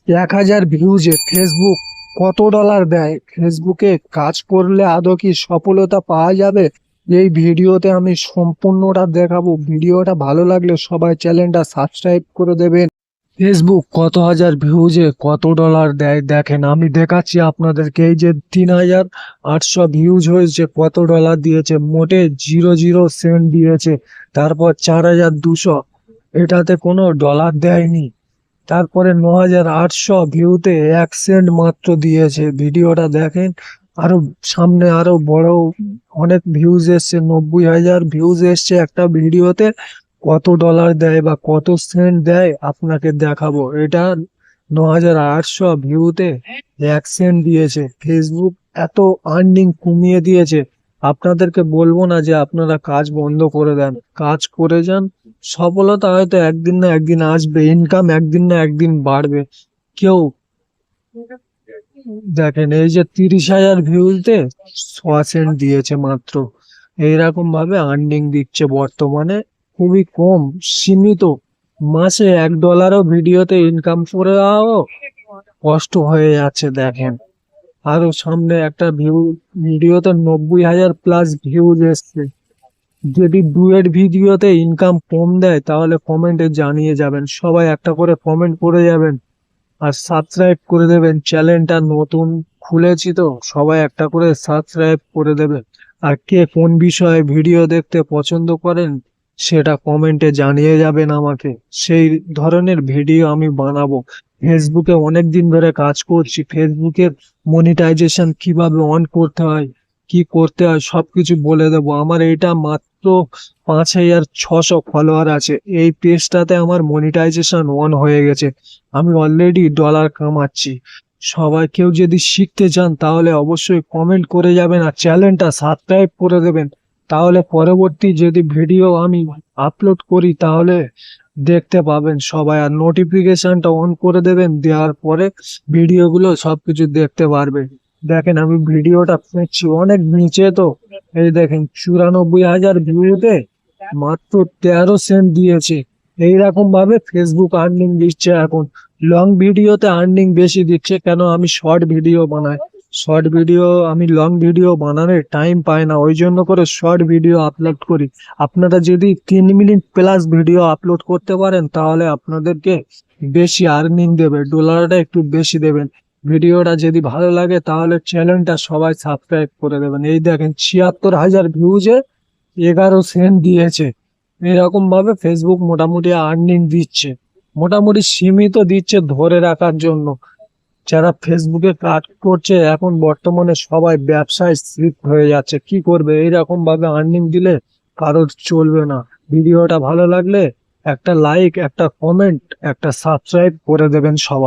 1000 ভিউজে Facebook কত dollar দেয়? ফেসবুকে কাজ করলে আদৌ কি সফলতা পাওয়া যাবে? এই ভিডিওতে আমি সম্পূর্ণটা দেখাবো। ভিডিওটা ভালো লাগলে সবাই চ্যানেলটা সাবস্ক্রাইব করে দেবেন। ফেসবুক কত হাজার ভিউজে কত ডলার দেয় দেখেন, আমি দেখাচ্ছি আপনাদেরকে। এই যে 3800 ভিউজ হয়েছে, কত ডলার দিয়েছে? মোটে 0.0 সেন্ট দিয়েছে। তারপর 4200, এটাতে কোনো ডলার দেয়নি। তারপরে 9800 ভিউতে 1 সেন্ট মাত্র দিয়েছে। ভিডিওটা দেখেন, আরো সামনে আরো বড় অনেক ভিউজ এসছে। 90,000 ভিউজ এসছে একটা ভিডিওতে। কত ডলার দেয় বা কত সেন্ট দেয় আপনাকে দেখাবো। এটা 9800 ভিউতে 1 সেন্ট দিয়েছে। ফেসবুক এত আর্নিং কমিয়ে দিয়েছে। আপনাদেরকে বলবো না যে আপনারা কাজ বন্ধ করে দেন, কাজ করে যান। সফলতা হয়তো একদিন না একদিন আসবে, ইনকাম একদিন না একদিন বাড়বে। কেউ দেখেন, এই যে 30,000 ভিউতে 100 সেন্ট দিয়েছে মাত্র। এইরকম ভাবে আর্নিং দিচ্ছে বর্তমানে, খুবই কম, সীমিত। মাসে $1ও ভিডিওতে ইনকাম করে কষ্ট হয়ে যাচ্ছে দেখেন। আরো সামনে একটা ভিডিওতে 90,000 প্লাস ভিউজ এসছে। যদি ডুয়েট ভিডিওতে ইনকাম কম দেয় তাহলে কমেন্টে জানিয়ে যাবেন। সবাই একটা করে কমেন্ট করে যাবেন আর সাবস্ক্রাইব করে দেবেন। চ্যানেলটা নতুন খুলেছি তো, সবাই একটা করে সাবস্ক্রাইব করে দেবেন। আর কে কোন বিষয়ে ভিডিও দেখতে পছন্দ করেন সেটা কমেন্টে জানিয়ে যাবেন আমাকে। সেই ধরনের ভিডিও আমি বানাবো। ফেসবুকে অনেক দিন ধরে কাজ করছি। ফেসবুকের মনিটাইজেশন কিভাবে অন করতে হয়, কি করতে হয়, সবকিছু বলে দেবো। আমার এটা মাত্র 5600 ফলোয়ার আছে। এই পেজটাতে আমার মনিটাইজেশন অন হয়ে গেছে। আমি অলরেডি ডলার কামাচ্ছি। সবাই কেউ যদি শিখতে চান তাহলে অবশ্যই কমেন্ট করে যাবেন আর চ্যানেলটা সাবস্ক্রাইব করে দেবেন। তাহলে পরবর্তী যদি ভিডিও আমি আপলোড করি তাহলে দেখতে পাবেন সবাই। আর নোটিফিকেশনটা অন করে দেবেন, দেওয়ার পরে ভিডিওগুলো সবকিছু দেখতে পারবে। দেখেন, আমি ভিডিওটা পেয়েছি অনেক নিচে তো। এই দেখেন, 94,000 ভিউতে মাত্র 13 সেন্ট দিয়েছে। এইরকম ভাবে ফেসবুক আর্নিং দিচ্ছে এখন। লং ভিডিওতে আর্নিং বেশি দিচ্ছে কেন? আমি শর্ট ভিডিও বানাই। শর্ট ভিডিও, আমি লং ভিডিও বানানোর টাইম পাই না, ওই জন্য করে শর্ট ভিডিও আপলোড করি। আপনারা যদি 3 মিনিট প্লাস ভিডিও আপলোড করতে পারেন তাহলে আপনাদেরকে বেশি আর্নিং দেবে, ডলারটা একটু বেশি দেবেন। ভিডিওটা যদি ভালো লাগে তাহলে চ্যানেলটা সবাই সাবস্ক্রাইব করে দেবেন। এই দেখেন, 76,000 ভিউজে 11 সেন্ট দিয়েছে। এরকম ভাবে ফেসবুক মোটামুটি আর্নিং দিচ্ছে, মোটামুটি সীমিত দিচ্ছে ধরে রাখার জন্য। যারা ফেসবুকে কাজ করছে এখন বর্তমানে সবাই ব্যবসায় শিফট হয়ে যাচ্ছে। কি করবে? এইরকম ভাবে আর্নিং দিলে কারোর চলবে না। ভিডিওটা ভালো লাগলে একটা লাইক, একটা কমেন্ট, একটা সাবস্ক্রাইব করে দেবেন সবাই।